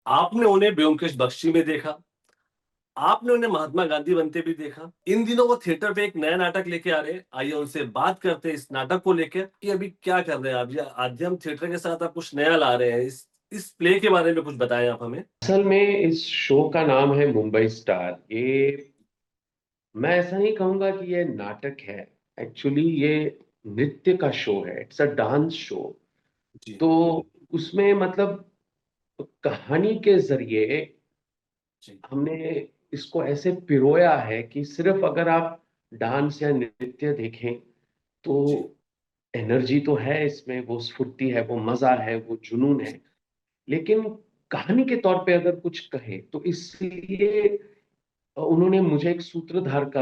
आपने उन्हें ब्योमकेश बख्शी में देखा, आपने उन्हें महात्मा गांधी बनते भी देखा। इन दिनों वो थिएटर पे एक नया नाटक लेके आ रहे हैं। आइए उनसे बात करते हैं इस नाटक को लेके कि अभी क्या कर रहे हैं आप? या आद्यम थिएटर के साथ आप कुछ नया ला रहे हैं। इस प्ले के बारे में कुछ बताएं आप हमें। असल में इस शो का नाम है मुंबई स्टार। ये मैं ऐसा नहीं कहूंगा कि ये नाटक है। एक्चुअली ये नृत्य का शो है। It's a dance show. जी, तो उसमें मतलब कहानी के जरिए जी, हमने इसको ऐसे पिरोया है कि सिर्फ अगर आप डांस या नृत्य देखें तो जी, एनर्जी तो है इसमें, वो स्फूर्ति है, वो मजा है, वो जुनून है। लेकिन कहानी के तौर पे अगर कुछ कहे तो इसलिए उन्होंने मुझे एक सूत्रधार का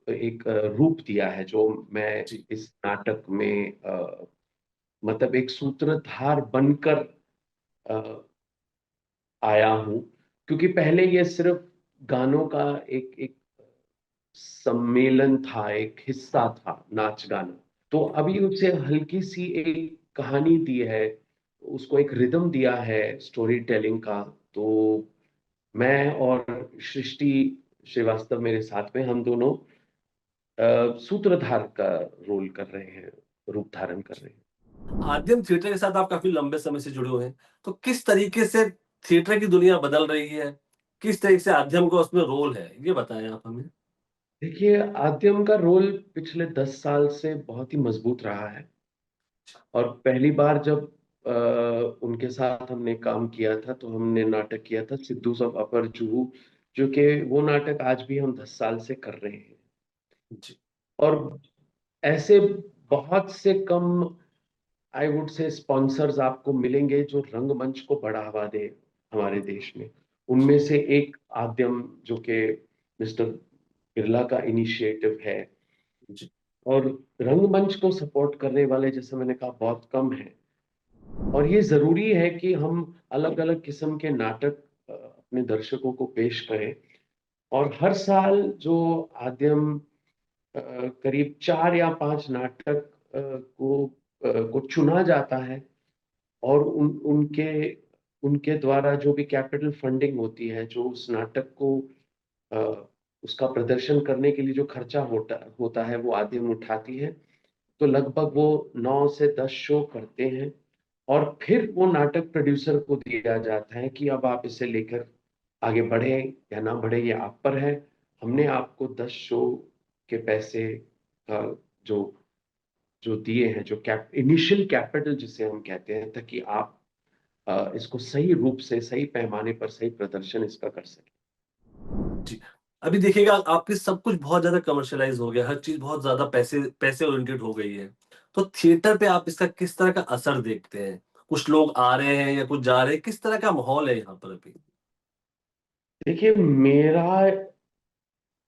एक रूप दिया है जो मैं जी, इस नाटक में मतलब एक सूत्रधार बनकर अ, आया हूं। क्योंकि पहले ये सिर्फ गानों का एक एक सम्मेलन था, एक हिस्सा था, नाच गाना। तो अभी उसे हल्की सी एक कहानी दी है, उसको एक रिदम दिया है स्टोरी टेलिंग का। तो मैं और सृष्टि श्रीवास्तव मेरे साथ में, हम दोनों सूत्रधार का रोल कर रहे हैं, रूप धारण कर रहे हैं। आद्यम थिएटर के साथ आप काफी लंबे समय से जुड़े हुए हैं। तो किस तरीके से थिएटर की दुनिया बदल रही है? किस तरीके से आद्यम का उसमें रोल है, ये बताएं आप हमें। देखिए, आद्यम का रोल पिछले 10 साल से बहुत ही मजबूत रहा है। और पहली बार जब उनके साथ हमने काम किया था तो हमने नाटक किया था सिद्धूस ऑफ अपर जुहू, जो कि वो नाटक आज भी हम 10 साल से कर रहे हैं। जी, और ऐसे बहुत से कम, आई वुड से, स्पॉन्सर्स आपको मिलेंगे जो रंगमंच को बढ़ावा दे हमारे देश में। उनमें से एक आद्यम, जो कि मिस्टर बिरला का इनिशिएटिव है। जी, और रंगमंच को सपोर्ट करने वाले, जैसे मैंने कहा, बहुत कम है। और ये जरूरी है कि हम अलग अलग किस्म के नाटक अपने दर्शकों को पेश करें। और हर साल जो आद्यम करीब 4 या 5 नाटक को चुना जाता है। और उनके उनके द्वारा जो भी कैपिटल फंडिंग होती है, जो उस नाटक को अ, उसका प्रदर्शन करने के लिए जो खर्चा होता होता है, वो आद्यम उठाती है। तो लगभग वो 9 से 10 शो करते हैं। और फिर वो नाटक प्रोड्यूसर को दिया जाता है कि अब आप इसे लेकर आगे बढ़े या ना बढ़े, ये आप पर है। हमने आपको 10 शो के पैसे जो जो दिए हैं, जो इनिशियल कैपिटल जिसे हम कहते हैं, ताकि आप इसको सही रूप से, सही पैमाने पर सही प्रदर्शन इसका कर सकें। जी। अभी देखिएगा आपकी सब कुछ बहुत ज़्यादा कमर्शियलाइज़ हो गया, हर चीज़ बहुत ज़्यादा पैसे पैसे ओरिएंटेड हो गई है। तो थिएटर पे आप इसका किस तरह का असर देखते हैं? कुछ लोग आ रहे हैं या कुछ जा रहे हैं, किस तरह का माहौल है यहाँ पर अभी? देखिए, मेरा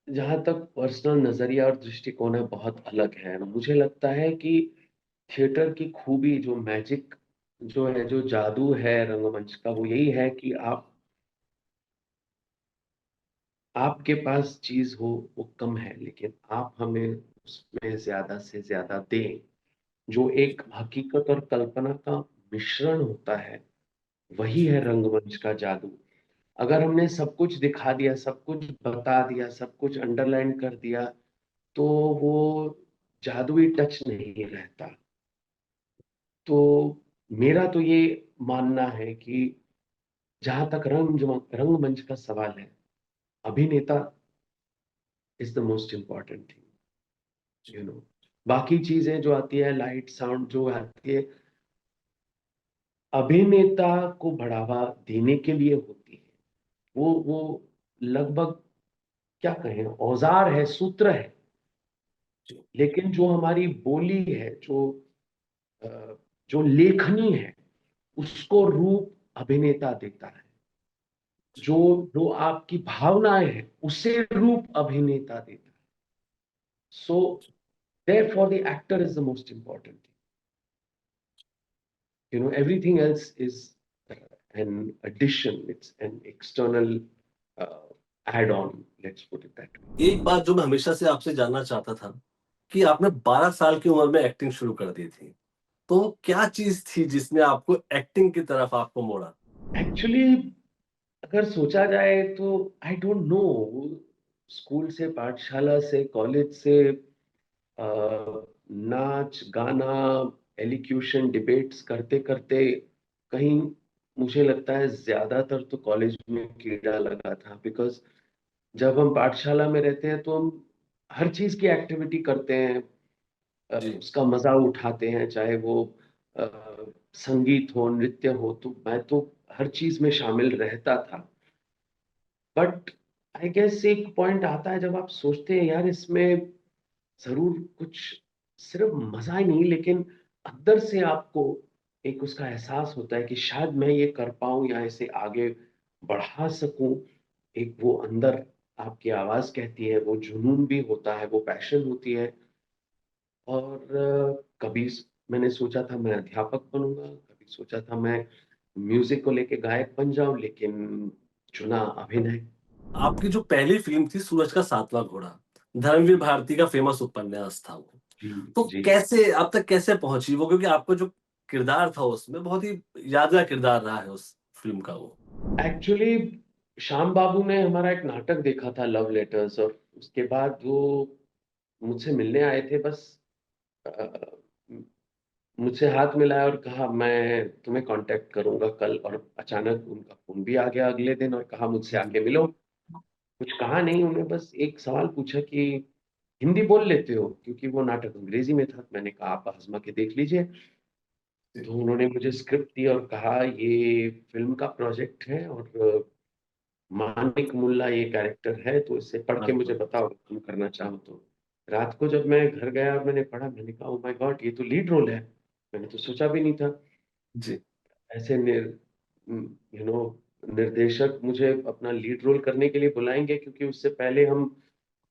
जहां तक पर्सनल नजरिया और दृष्टिकोण है, बहुत अलग है। मुझे लगता है कि थिएटर की खूबी, जो मैजिक, जो है, जो जादू है रंगमंच का, वो यही है कि आपके पास चीज हो वो कम है, लेकिन आप हमें उसमें ज्यादा से ज्यादा दें। जो एक हकीकत और कल्पना का मिश्रण होता है, वही जी, है रंगमंच का जादू। अगर हमने सब कुछ दिखा दिया, सब कुछ बता दिया, सब कुछ अंडरलाइन कर दिया, तो वो जादुई टच नहीं रहता। तो मेरा तो ये मानना है कि जहां तक रंगमंच का सवाल है, अभिनेता is the most important thing, जी, यू नो। बाकी चीजें जो आती है, लाइट साउंड जो आती है, अभिनेता को बढ़ावा देने के लिए होती है। वो लगभग, क्या कहें, औजार है, सूत्र है। जी, लेकिन जो हमारी बोली है, अ, जो लेखनी है, उसको रूप अभिनेता देता है। जी। जो जो आपकी भावनाएं हैं, उसे रूप अभिनेता देता है। सो therefore the actor is the most important thing. Everything else is an addition. It's an external uh, add-on, let's put it that way. एक बात जो मैं हमेशा से आपसे जानना चाहता था कि आपने 12 साल की उम्र में एक्टिंग शुरू कर दी थी। तो क्या चीज़ थी जिसने आपको एक्टिंग की तरफ आपको मोड़ा? एक्चुअली अगर सोचा जाए तो आई डोंट नो, स्कूल से, पाठशाला से, कॉलेज से, नाच गाना, एलिक्यूशन, डिबेट्स करते करते कहीं मुझे लगता है ज्यादातर तो कॉलेज में कीड़ा लगा था। बिकॉज जब हम पाठशाला में रहते हैं तो हम हर चीज की एक्टिविटी करते हैं, जी उसका मजा उठाते हैं, चाहे वो अ, संगीत हो, नृत्य हो। तो मैं तो हर चीज में शामिल रहता था। बट आई गेस एक पॉइंट आता है जब आप सोचते हैं यार इसमें जरूर कुछ, सिर्फ मजा ही नहीं लेकिन अंदर से आपको एक उसका एहसास होता है कि शायद मैं ये कर पाऊं या इसे आगे बढ़ा सकूं। एक वो अंदर आपकी आवाज कहती है, वो जुनून भी होता है, वो पैशन होती है। और कभी मैंने सोचा था मैं अध्यापक बनूंगा, कभी सोचा था मैं म्यूजिक को लेके गायक बन जाऊं, लेकिन चुना अभिनय। आपकी जो पहली फिल्म थी सूरज का सातवां घोड़ा, धर्मवीर भारती का फेमस उपन्यास था वो। जी तो जी। कैसे आप तक कैसे पहुंची वो, क्योंकि आपका जो किरदार था उसमें बहुत ही यादगार किरदार रहा है उस फिल्म का वो। एक्चुअली श्याम बाबू ने हमारा एक नाटक देखा था, लव लेटर्स, और उसके बाद वो मुझसे मिलने आए थे। बस अ, मुझसे हाथ मिलाया और कहा मैं तुम्हें कांटेक्ट करूंगा कल, और अचानक उनका फोन भी आ गया अगले दिन और कहा मुझसे जी आके मिलो। कुछ कहा नहीं उन्हें, बस एक सवाल पूछा कि हिंदी बोल लेते हो, क्योंकि वो नाटक अंग्रेजी में था। मैंने कहा आप आजमा के देख लीजिए। जी तो उन्होंने मुझे स्क्रिप्ट दी और कहा ये फिल्म का प्रोजेक्ट है और मानिक मुल्ला ये कैरेक्टर है, तो इसे पढ़ के मुझे बिल्कुल। बताओ तुम करना चाहो तो। रात को जब मैं घर गया और मैंने पढ़ा, मैंने कहा ओ माय गॉड, ये तो लीड रोल है। मैंने तो सोचा भी नहीं था जी ऐसे यू नो निर्देशक मुझे अपना लीड रोल करने के लिए बुलाएंगे। क्योंकि उससे पहले हम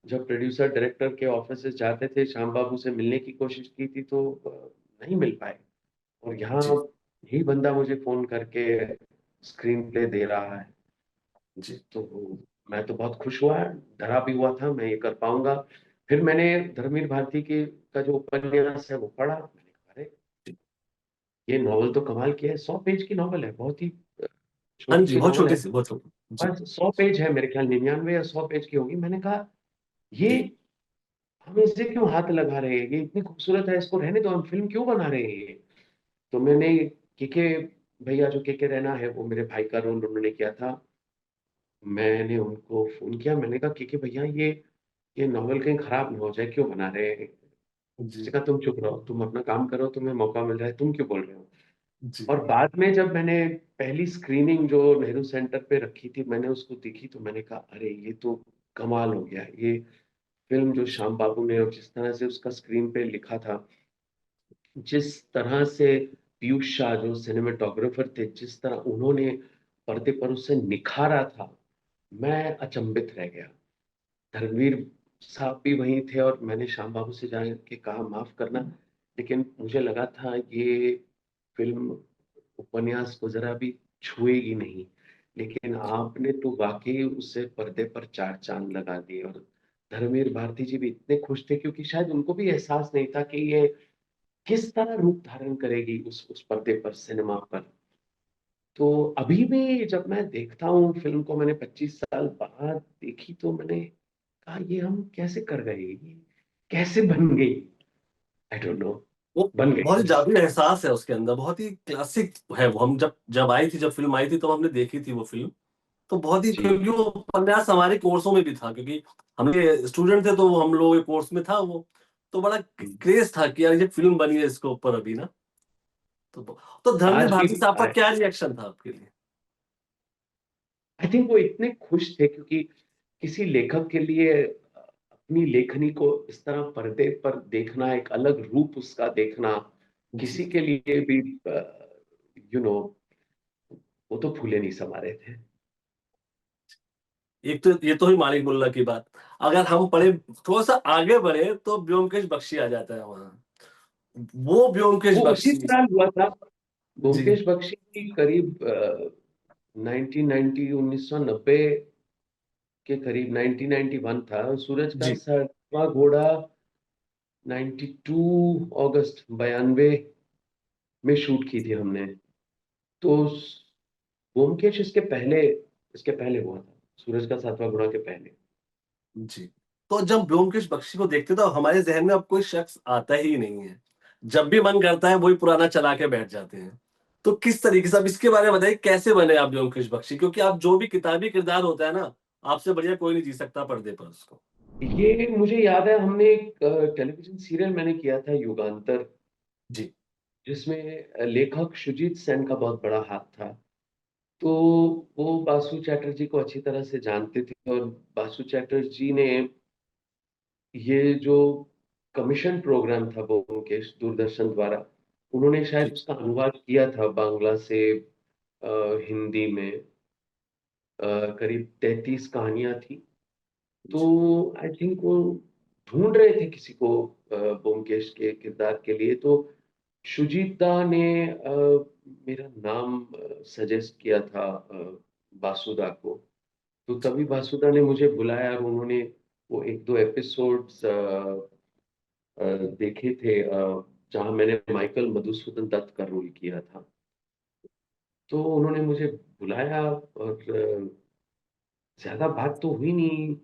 जब प्रोड्यूसर डायरेक्टर के ऑफिस जाते थे, श्याम बाबू से मिलने की कोशिश की थी, तो नहीं मिल पाए। और यहाँ जी यही बंदा मुझे फोन करके स्क्रीन प्ले दे रहा है। जी तो मैं तो बहुत खुश हुआ, डरा भी हुआ था मैं ये कर पाऊंगा। फिर मैंने धर्मवीर भारती के का जो उपन्यास है वो पढ़ा। मैंने कहा अरे जी। ये नॉवल तो कमाल की है, 100 पेज की नॉवल है, बहुत ही हाँ छोटी जी, सी बहुत नॉवल छोटी है। सी, बहुत छोटी। जी बस 100 पेज है मेरे ख्याल, 99 या 100 पेज की होगी। मैंने कहा ये जी हम इसे क्यों हाथ लगा रहे हैं, ये इतनी खूबसूरत है, इसको रहने दो, हम फिल्म क्यों बना रहे हैं ये। तो मैंने केके भैया, जो केके रैना है, वो मेरे भाई का रोल उन्होंने किया था। मैंने उनको फोन किया, मैंने कहा केके भैया ये नॉवल कहीं खराब ना हो जाए, क्यों बना रहे हैं। उसने जी कहा तुम चुप रहो, तुम अपना काम करो, तुम्हें मौका मिल रहा है, तुम क्यों बोल रहे हो। जी और बाद में जब मैंने पहली स्क्रीनिंग जो नेहरू सेंटर पे रखी थी, मैंने उसको देखी तो मैंने कहा अरे ये तो कमाल हो गया। ये फिल्म जो श्याम बाबू ने और जिस तरह से उसका स्क्रीन पे लिखा था, जिस तरह से पीयूष शाह जो सिनेमेटोग्राफर थे, जिस तरह उन्होंने पर्दे पर उसे निखारा था, मैं अचंभित रह गया। धर्मवीर साहब भी वहीं थे और मैंने श्याम बाबू से जाके कहा माफ करना, लेकिन मुझे लगा था ये फिल्म उपन्यास को जरा भी छुएगी नहीं। लेकिन आपने तो वाकई उससे पर्दे पर चार चांद लगा दिए। और धर्मवीर भारती जी भी इतने खुश थे, क्योंकि शायद उनको भी एहसास नहीं था कि ये किस तरह रूप धारण करेगी उस पर्दे पर, सिनेमा पर। तो अभी भी जब मैं देखता हूँ फिल्म को, मैंने 25 साल बाद देखी, तो मैंने कहा ये हम कैसे कर गए, ये कैसे बन गई। आई डोंट नो, वो बन गई बहुत ही बस। जादुई एहसास है उसके अंदर, बहुत ही क्लासिक है वो। हम जब जब आई थी, जब फिल्म आई थी तो हमने देखी थी वो फिल्म। तो बहुत ही, जी क्योंकि वो उपन्यास हमारे कोर्सों में भी था, क्योंकि हम स्टूडेंट थे तो वो हम लोग के कोर्स में था वो। तो बड़ा क्रेज था कि यार ये फिल्म बनी है इसके ऊपर अभी ना। तो धर्मवीर आज भी भारती साहब का क्या रिएक्शन था आपके लिए? आई थिंक वो इतने खुश थे, क्योंकि किसी लेखक के लिए अपनी लेखनी को इस तरह पर्दे पर देखना, एक अलग रूप उसका देखना, जी। किसी के लिए भी यू नो वो तो फूले नहीं समा रहे थे। एक तो ये तो हुई मानिक मुल्ला की बात। अगर हम पढ़े, थोड़ा सा आगे बढ़े तो ब्योमकेश बख्शी आ जाता है वहां। वो ब्योमकेश वो उसी बख्शी। साल हुआ था। जी ब्योमकेश बख्शी की करीब 1990, 1990 के करीब, 1991 था। सूरज का जी सातवां घोड़ा 92 अगस्त 92 में शूट की थी हमने। तो ब्योमकेश इसके पहले इसके पहले हुआ था, सूरज का सातवां घोड़ा के पहले। जी। तो जब ब्योमकेश बख्शी को देखते तो हमारे ज़हन में अब कोई शख्स आता ही नहीं है। जब भी मन करता है वही पुराना चला के बैठ जाते हैं। तो किस तरीके से, अब इसके बारे में बताइए, कैसे बने आप ब्योमकेश बख्शी? क्योंकि आप जो भी किताबी किरदार होता है ना, आपसे बढ़िया कोई नहीं जी सकता पर्दे पर उसको। ये मुझे याद है, हमने एक टेलीविज़न सीरियल मैंने किया था युगांतर, जी, जिसमें लेखक शुजीत सेन का बहुत बड़ा हाथ था। तो वो बासु चैटर्जी को अच्छी तरह से जानते थे, और बासु चैटर्जी ने ये जो कमीशन प्रोग्राम था ब्योमकेश दूरदर्शन द्वारा, उन्होंने शायद जी, उसका अनुवाद किया था बांग्ला से हिंदी में। करीब 33 कहानियाँ थी। तो जी, आई थिंक वो ढूँढ रहे थे किसी को ब्योमकेश के किरदार के लिए, तो शुजिता ने मेरा नाम सजेस्ट किया था वासुदा को। तो जी। तभी वासुदा ने मुझे बुलाया, और उन्होंने वो 1-2 एपिसोड्स देखे थे, जहाँ मैंने माइकल मधुसूदन दत्त का रोल किया था। तो उन्होंने मुझे बुलाया, और ज़्यादा बात तो हुई नहीं,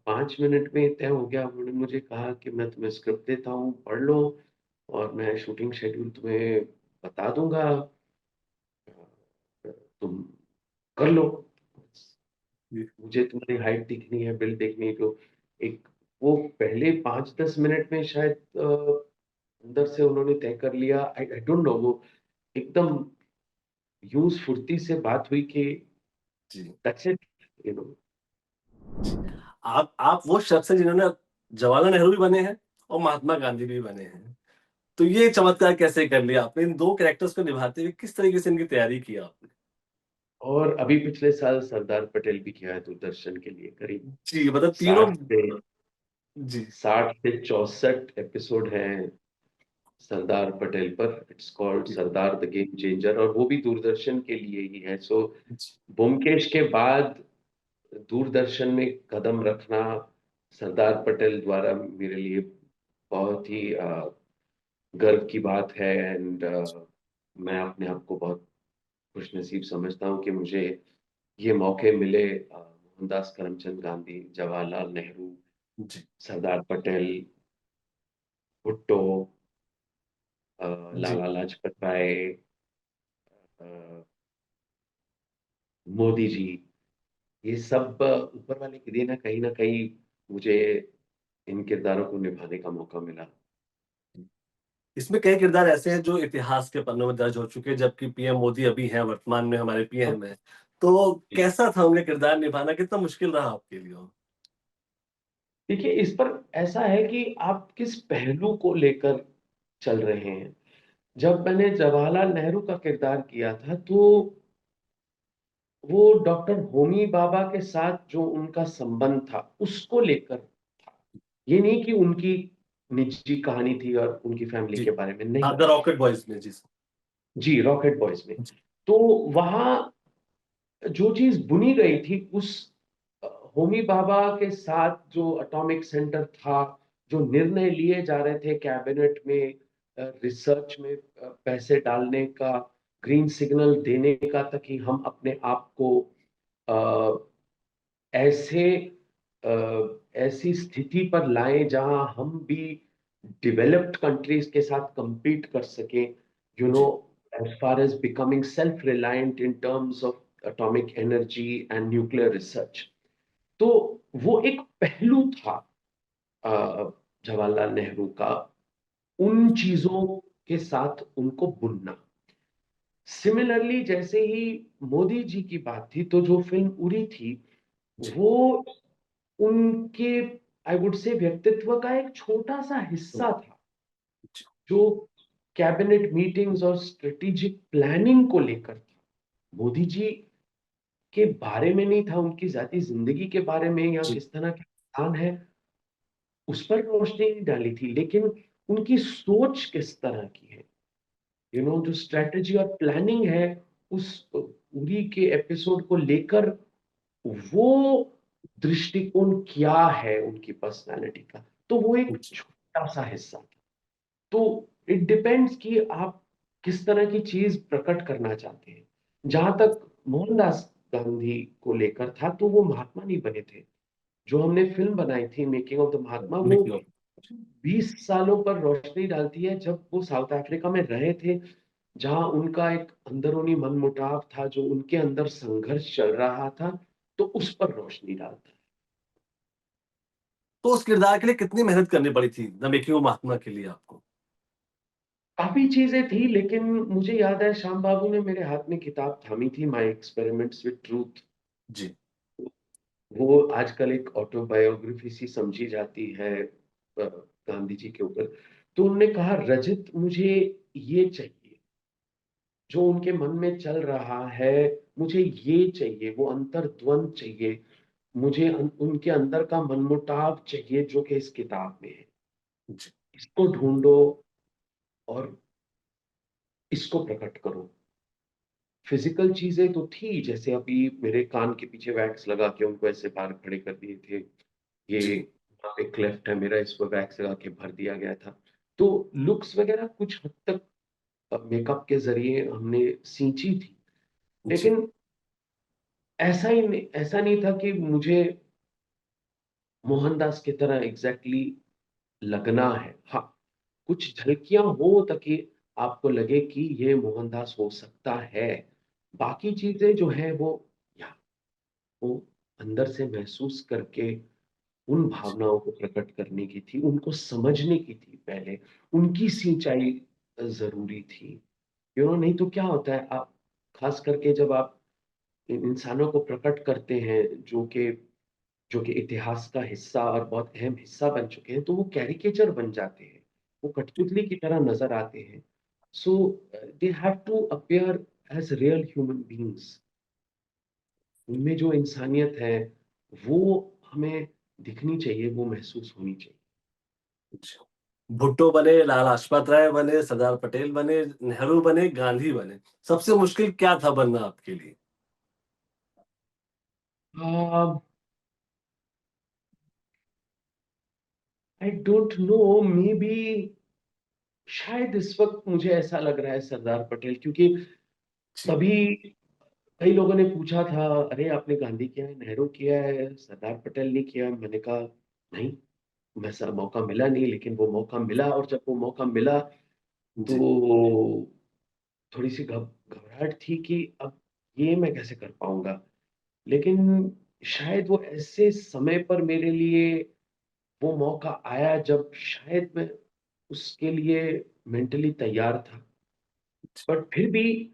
5 मिनट में तय हो गया। उन्होंने मुझे कहा कि मैं तुम्हें स्क्रिप्ट देता हूँ, पढ़ लो, और मैं शूटिंग शेड्यूल तुम्हें बता दूँगा, तुम कर लो। जी, मुझे तुम्हारी हाइट देखनी है, बिल्ड देखनी है, तो एक वो पहले 5-10 मिनट में शायद अंदर से उन्होंने तय कर लिया। आई आई डोंट नो, वो एकदम यूँ स्फूर्ति से बात हुई कि जी, दैट्स इट, यू नो। जी। आप वो शख्स हैं जिन्होंने जवाहरलाल नेहरू भी बने हैं और महात्मा गांधी भी बने हैं। तो ये चमत्कार कैसे कर लिया आपने? इन 2 कैरेक्टर्स को निभाते हुए किस तरीके से इनकी तैयारी की आपने? और अभी पिछले साल सरदार पटेल भी किया है दूरदर्शन के लिए, करीब जी, मतलब तीनों। 60 से जी, 64 एपिसोड हैं सरदार पटेल पर। It's called ji, Sardar the game changer, और वो भी दूरदर्शन के लिए ही है। सो जी, ब्योमकेश के बाद दूरदर्शन में कदम रखना सरदार पटेल द्वारा मेरे लिए बहुत ही गर्व की बात है। एंड मैं अपने आप को बहुत खुशनसीब समझता हूँ कि मुझे ये मौके मिले, मोहनदास करमचंद गांधी, जवाहरलाल नेहरू, जी, सरदार पटेल, भुट्टो, जी। लाला लाजपत राय, अ, मोदी जी, ये सब ऊपर वाले की देन है। कहीं न कहीं मुझे इन किरदारों को निभाने का मौका मिला। इसमें कई किरदार ऐसे हैं जो इतिहास के पन्नों में दर्ज हो चुके हैं, जबकि पीएम मोदी अभी हैं, वर्तमान में हमारे पीएम हैं। तो जी। कैसा था उनका किरदार निभाना? कितना मुश्किल रहा आपके लिए वो? देखिए, इस पर ऐसा है कि आप किस पहलू को लेकर चल रहे हैं। जब मैंने जवाहरलाल नेहरू का किरदार किया था, तो वो डॉक्टर होमी भाभा के साथ जो उनका संबंध था, उसको लेकर था। ये नहीं कि उनकी निजी कहानी थी और उनकी फैमिली जी। के बारे में, नहीं। हाँ, द रॉकेट बॉयज़ में, जी। जी, रॉकेट बॉयज़ में। जी, तो वहाँ जो चीज़ बुनी गई थी, उस अ, होमी भाभा के साथ जो एटॉमिक सेंटर था, जो निर्णय लिए जा रहे थे कैबिनेट में, रिसर्च में पैसे डालने का, ग्रीन सिग्नल देने का, ताकि हम अपने आप को अ, ऐसे ऐसी स्थिति पर लाएँ जहाँ हम भी डेवलप्ड कंट्रीज़ के साथ कम्पीट कर सकें, यू नो, जी, as far as becoming self-reliant in terms of atomic energy and nuclear research. तो वो एक पहलू था जवाहरलाल नेहरू का, उन चीज़ों के साथ उनको बुनना। सिमिलरली जैसे ही मोदी जी की बात थी, तो जो फ़िल्म उरी थी, जी, वो उनके, आई वुड से, व्यक्तित्व का एक छोटा-सा हुँ, हिस्सा था, जी, जो कैबिनेट मीटिंग्स और स्ट्रेटेजिक प्लानिंग को लेकर था। मोदी जी के बारे में नहीं था, उनकी ज़ाती ज़िंदगी के बारे में या जी, किस तरह के इंसान है, उस पर रोशनी नहीं डाली थी, लेकिन उनकी सोच किस तरह की है, यू नो, जो स्ट्रैटेजी और प्लानिंग है, उस उरी के एपिसोड को लेकर, वो दृष्टिकोण क्या है उनकी पर्सनैलिटी का, तो वो एक जी, छोटा-सा हिस्सा था। तो इट डिपेंड्स कि आप किस तरह की चीज़ प्रकट करना चाहते हैं। जहाँ तक मोहनदास गांधी को लेकर था, तो वो महात्मा नहीं बने थे। जो हमने फिल्म बनाई थी मेकिंग ऑफ द महात्मा, वो मेकिंग ऑफ। 20 सालों पर रोशनी डालती है, जब वो साउथ अफ्रीका में रहे थे, जहां उनका एक अंदरूनी मनमुटाव था, जो उनके अंदर संघर्ष चल रहा था, तो उस पर रोशनी डालता है। तो उस किरदार के लिए कितनी मेहनत करनी पड़ी थी द मेकिंग ऑफ महात्मा के लिए आपको? काफ़ी चीज़ें थी, लेकिन मुझे याद है श्याम बाबू ने मेरे हाथ में किताब थामी थी, माय एक्सपेरिमेंट्स विद ट्रूथ। जी, वो आजकल एक ऑटोबायोग्राफी सी समझी जाती है गांधी जी के ऊपर। तो उन्होंने कहा, रजत मुझे ये चाहिए, जो उनके मन में चल रहा है, मुझे ये चाहिए, वो अंतर्द्वंद चाहिए, मुझे उनके अंदर का मनमुटाव चाहिए, जो कि इस किताब में है। जी, इसको ढूंढो और इसको प्रकट करो। फिजिकल चीजें तो थी, जैसे अभी मेरे कान के पीछे वैक्स लगा के उनको ऐसे बाहर खड़े कर दिए थे, ये जी, यहाँ पे क्लेफ्ट है मेरा, इस पर वैक्स लगा के भर दिया गया था। तो लुक्स वगैरह कुछ हद तक मेकअप के जरिए हमने सींची थी, जी, लेकिन ऐसा नहीं था कि मुझे मोहनदास की तरह एग्जैक्टली लगना है। हाँ, कुछ झलकियां हो ताकि आपको लगे कि ये मोहनदास हो सकता है। बाकी चीजें जो है या वो अंदर से महसूस करके उन भावनाओं को प्रकट करने की थी, उनको समझने की थी पहले, उनकी सिंचाई जरूरी थी। नहीं तो क्या होता है, आप खास करके जब आप इन इंसानों को प्रकट करते हैं, जो कि इतिहास का हिस्सा और बहुत अहम हिस्सा बन चुके हैं, तो वो कैरिकेचर बन जाते हैं, वो जी, कठपुतली की तरह नजर आते हैं। So they have to appear as real human beings. उनमें जो इंसानियत है, वो हमें दिखनी चाहिए, वो महसूस होनी चाहिए। जी। भुट्टो बने, लाला लाजपत राय बने, सरदार पटेल बने, नेहरू बने, गांधी बने। सबसे मुश्किल क्या था बनना आपके लिए? I don't know, may be शायद इस वक्त मुझे ऐसा लग रहा है सरदार पटेल, क्योंकि जी, तभी कई लोगों ने पूछा था, अरे आपने गांधी किया है, नेहरू किया है, सरदार पटेल नहीं किया। मैंने कहा नहीं, वैसा मौका मिला नहीं, लेकिन वो मौका मिला, और जब वो मौका मिला तो जी, थोड़ी सी घबराहट थी कि अब ये मैं कैसे कर पाऊंगा। लेकिन शायद वो ऐसे समय पर मेरे लिए वो मौका आया, जब शायद मैं उसके लिए मेंटली तैयार था। बट फिर भी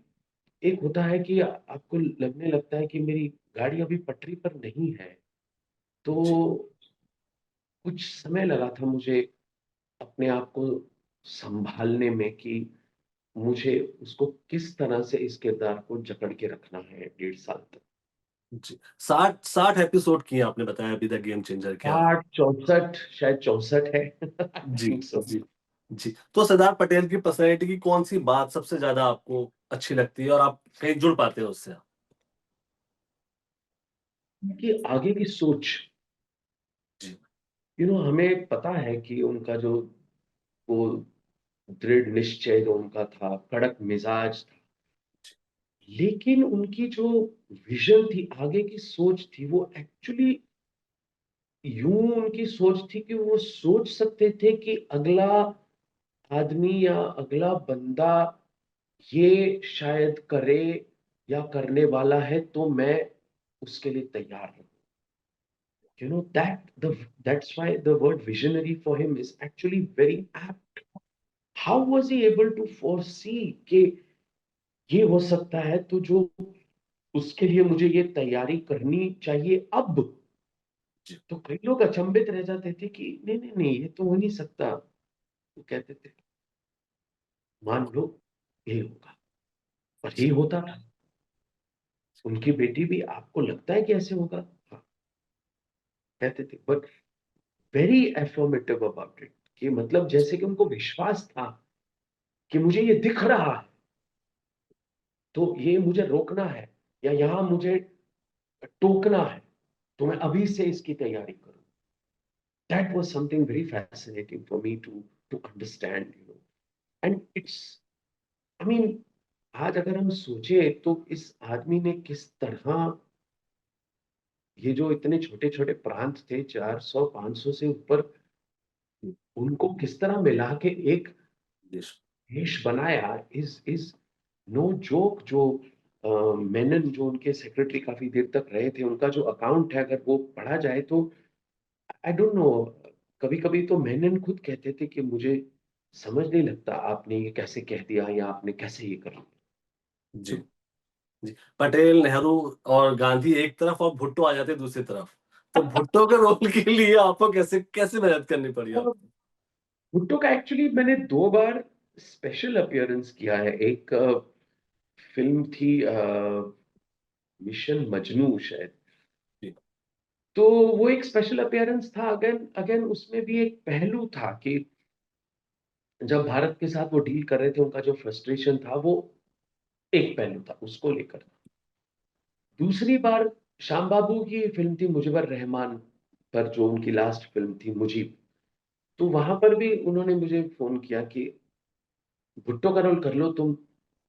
एक होता है कि आपको लगने लगता है कि मेरी गाड़ी अभी पटरी पर नहीं है। तो जी, कुछ समय लगा था मुझे अपने आप को संभालने में, कि मुझे उसको किस तरह से इस किरदार को जकड़ के रखना है 1.5 साल तक। जी। 60 एपिसोड किए आपने बताया अभी द गेम चेंजर के आप। 64, शायद 64 है। आई जी, थिंक सो। जी, जी। तो सरदार पटेल की पर्सनैलिटी की कौन-सी बात सबसे ज़्यादा आपको अच्छी लगती है और आप कहीं जुड़ पाते हो उससे आप? कि आगे की सोच, जी, हमें पता है कि उनका जो वो दृढ़ निश्चय जो उनका था, कड़क मिजाज था, लेकिन उनकी जो विजन थी, आगे की सोच थी, वो एक्चुअली यूं उनकी सोच थी कि वो सोच सकते थे कि अगला आदमी या अगला बंदा ये शायद करे या करने वाला है, तो मैं उसके लिए तैयार हूं। That's why the word visionary for him is actually very apt. How was he able to foresee कि ये हो सकता है, तो जो उसके लिए मुझे ये तैयारी करनी चाहिए अब। जी, तो कई लोग अचंभित रह जाते थे कि नहीं नहीं नहीं, ये तो हो नहीं सकता। वो कहते थे, मान लो ये होगा, और ये जी, होता था। उनकी बेटी भी, आपको लगता है कि ऐसे होगा? हाँ, कहते थे, but very affirmative about it, कि मतलब जैसे कि उनको विश्वास था कि मुझे ये दिख रहा है, तो ये मुझे रोकना है या यहाँ मुझे टोकना है, तो मैं अभी से इसकी तैयारी करूं। That was something very fascinating for me to understand, and it's, I mean, आज अगर हम सोचे तो इस आदमी ने किस तरह ये जो इतने छोटे-छोटे प्रांत थे 400-500 से ऊपर, उनको किस तरह मिला के एक देश देश बनाया इज़ नो जोक। जो मेनन जो उनके सेक्रेटरी काफ़ी देर तक रहे थे, उनका जो अकाउंट है अगर वो पढ़ा जाए तो आई डोंट नो, कभी-कभी तो मेनन खुद कहते थे कि मुझे समझ नहीं लगता आपने ये कैसे कह दिया या आपने कैसे ये कर लिया। जी, जी। पटेल, नेहरू और गांधी एक तरफ और भुट्टो आ जाते दूसरी तरफ। तो भुट्टो के रोल के लिए आपको कैसे कैसे मेहनत करनी पड़ी तो आपको? भुट्टो का एक्चुअली मैंने 2 बार स्पेशल अपीयरेंस किया है। एक फ़िल्म थी मिशन मजनू शायद। जी, तो वो एक स्पेशल अपीयरेंस था। अगेन अगेन उसमें भी एक पहलू था कि जब भारत के साथ वो डील कर रहे थे, उनका जो फ्रस्ट्रेशन था वो एक पहलू था, उसको लेकर। दूसरी बार श्याम बाबू की फ़िल्म थी मुजिबर रहमान पर, जो उनकी लास्ट फ़िल्म थी मुजीब। तो वहाँ पर भी उन्होंने मुझे फ़ोन किया कि भुट्टो का रोल कर लो तुम।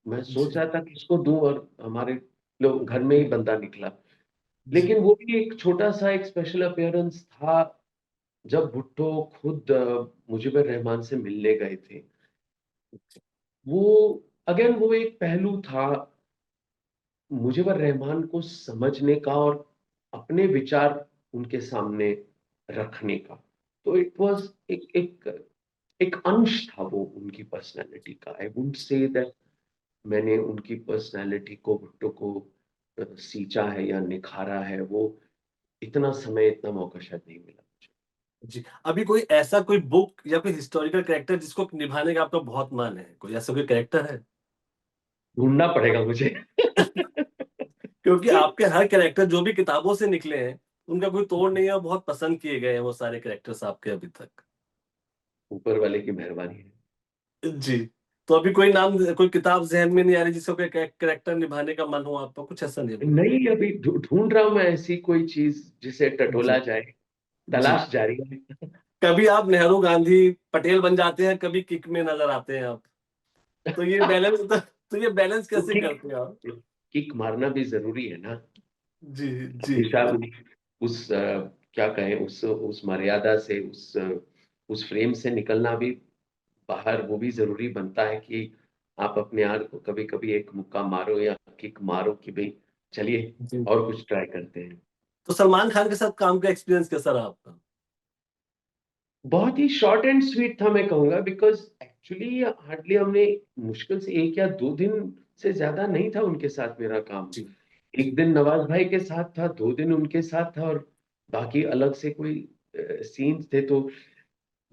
मैं सोच जी, रहा था किसको दूँ, और हमारे लोग घर में ही बंदा निकला। जी, लेकिन वो भी एक छोटा-सा एक स्पेशल अपीयरेंस था, जब भुट्टो खुद मुजिबर रहमान से मिलने गए थे। वो अगेन वो एक पहलू था मुजिबर रहमान को समझने का और अपने विचार उनके सामने रखने का। तो इट वाज़ एक एक एक अंश था वो उनकी पर्सनैलिटी का। आई वुडन्ट से दैट मैंने उनकी पर्सनैलिटी को, भुट्टो को सींचा है या निखारा है। वो इतना समय, इतना मौका शायद नहीं मिला मुझे। जी। अभी कोई ऐसा कोई बुक या कोई हिस्टोरिकल कैरेक्टर जिसको निभाने का आपका बहुत मन है? कोई ऐसा कोई कैरेक्टर है? ढूँढना पड़ेगा मुझे। क्योंकि आपके हर कैरेक्टर जो भी किताबों से निकले हैं, उनका कोई तोड़ नहीं है और बहुत पसंद किए गए हैं वो सारे कैरेक्टर्स आपके अभी तक। ऊपर वाले की मेहरबानी है। जी। तो अभी कोई नाम कोई किताब ज़हन में नहीं आ रही जिसका कोई कैरेक्टर निभाने का मन हो आपका? कुछ ऐसा नहीं अभी? नहीं, अभी ढूँढ रहा हूँ मैं ऐसी कोई चीज़ जिसे टटोला जी, जाए। जी। तलाश जारी है। कभी आप नेहरू, गांधी, पटेल बन जाते हैं, कभी किक में नज़र आते हैं आप। तो ये बैलेंस तो कैसे करते हैं आप? किक मारना भी ज़रूरी है ना। जी, जी, हमेशा जी। उस क्या कहें, उस मर्यादा से, उस फ्रेम से निकलना भी बाहर, वो भी ज़रूरी बनता है कि आप अपने आप को कभी-कभी एक मुक्का मारो या किक मारो कि भई चलिए जी। और कुछ ट्राई करते हैं। तो सलमान खान के साथ काम का एक्सपीरियंस कैसा रहा आपका? बहुत ही शॉर्ट एंड स्वीट था मैं कहूँगा, बिकॉज़ एक्चुअली हार्डली हमने, मुश्किल से 1 या 2 दिन से ज़्यादा नहीं था उनके साथ मेरा काम। जी, 1 जी, दिन नवाज़ भाई के साथ था, 2 दिन उनके साथ था, और बाकी अलग से कोई सीन्स थे। तो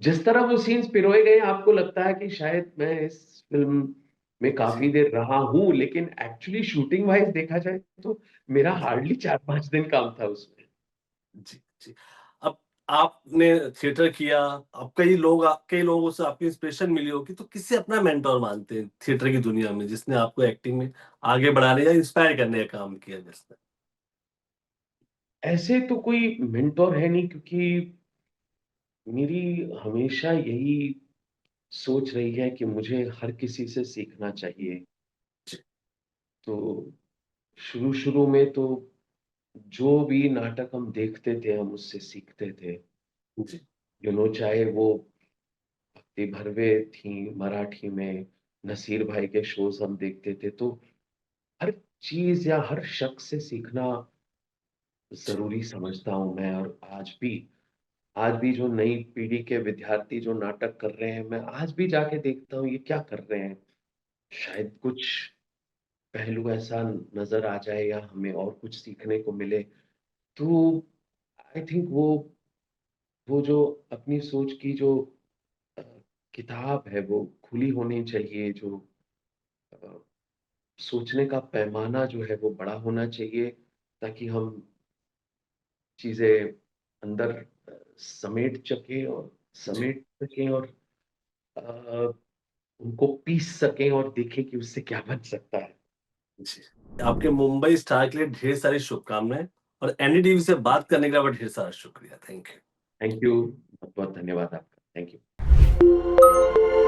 जिस तरह वो सीन्स पिरोए गए, आपको लगता है कि शायद मैं इस फ़िल्म में जी, काफ़ी देर रहा हूँ, लेकिन एक्चुअली शूटिंग वाइज़ देखा जाए तो मेरा जी, हार्डली 4-5 दिन काम था उसमें। जी, जी। अब आपने थिएटर किया, अब कई लोगों से आपकी इंस्पिरेशन मिली होगी, तो किसे अपना मेंटर मानते हैं थिएटर की दुनिया में, जिसने आपको एक्टिंग में आगे बढ़ाने या इंस्पायर करने का काम किया जिसने? ऐसे तो कोई मेंटर है नहीं, क्योंकि मेरी हमेशा यही सोच रही है कि मुझे हर किसी से सीखना चाहिए। जी, तो शुरू-शुरू में तो जो भी नाटक हम देखते थे, हम उससे सीखते थे। जी, चाहे वो भक्ति भरवे थी मराठी में, नसीर भाई के शोज़ हम देखते थे, तो हर चीज़ या हर शख्स से सीखना जी, ज़रूरी समझता हूँ मैं। और आज भी जो नई पीढ़ी के विद्यार्थी जो नाटक कर रहे हैं, मैं आज भी जाके देखता हूँ ये क्या कर रहे हैं। शायद कुछ पहलू ऐसा नज़र आ जाए या हमें और कुछ सीखने को मिले। तो आई थिंक वो जो अपनी सोच की जो अ, किताब है वो खुली होनी चाहिए, जो अ, सोचने का पैमाना जो है वो बड़ा होना चाहिए, ताकि हम चीज़ें अंदर जी, समेट सकें और अ, उनको पीस सकें और देखें कि उससे क्या बन सकता है। जी। आपके मुंबई स्टार के लिए ढेर सारी शुभकामनाएँ और एनडीटीवी से बात करने के लिए आपका ढेर सारा शुक्रिया। Thank you. Thank you. बहुत-बहुत धन्यवाद आपका। Thank you.